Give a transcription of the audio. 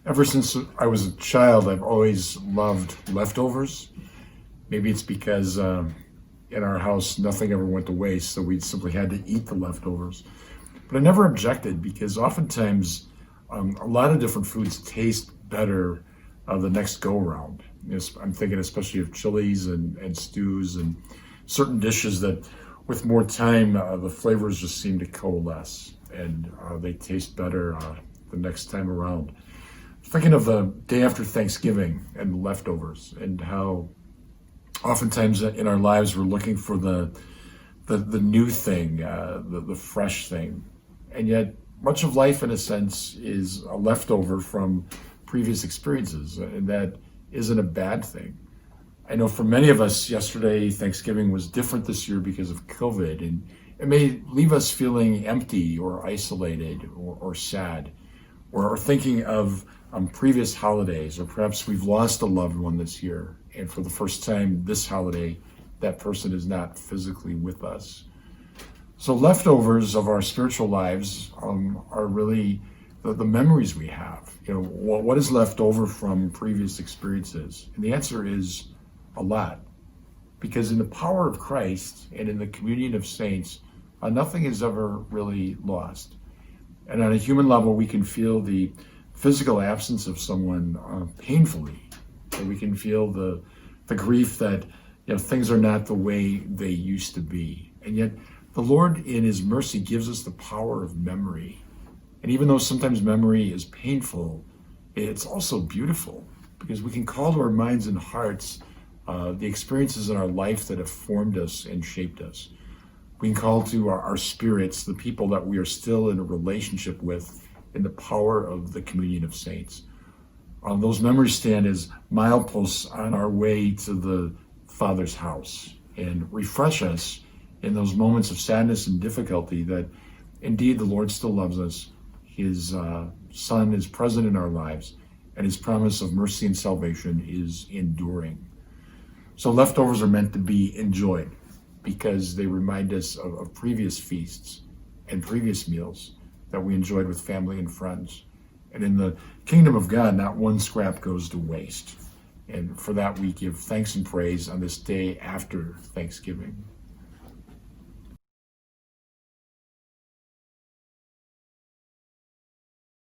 Ever since I was a child, I've always loved leftovers. Maybe it's because in our house, nothing ever went to waste, so we simply had to eat the leftovers. But I never objected because oftentimes a lot of different foods taste better the next go around. I'm thinking especially of chilies and stews and certain dishes that with more time, the flavors just seem to coalesce and they taste better the next time around. Thinking of the day after Thanksgiving and leftovers and how oftentimes in our lives we're looking for the new thing, the fresh thing. And yet much of life in a sense is a leftover from previous experiences, and that isn't a bad thing. I know for many of us, yesterday, Thanksgiving was different this year because of COVID, and it may leave us feeling empty or isolated or sad, or thinking of previous holidays, or perhaps we've lost a loved one this year, and for the first time this holiday, that person is not physically with us. So leftovers of our spiritual lives are really the memories we have. What is left over from previous experiences? And the answer is a lot. Because in the power of Christ and in the communion of saints, nothing is ever really lost. And on a human level, we can feel the physical absence of someone painfully. And we can feel the grief that things are not the way they used to be. And yet the Lord in his mercy gives us the power of memory. And even though sometimes memory is painful, it's also beautiful because we can call to our minds and hearts the experiences in our life that have formed us and shaped us. We can call to our spirits the people that we are still in a relationship with in the power of the communion of saints. Those memories stand as mileposts on our way to the Father's house and refresh us in those moments of sadness and difficulty that indeed the Lord still loves us. His Son is present in our lives, and his promise of mercy and salvation is enduring. So leftovers are meant to be enjoyed because they remind us of previous feasts and previous meals that we enjoyed with family and friends. And in the kingdom of God, not one scrap goes to waste. And for that, we give thanks and praise on this day after Thanksgiving.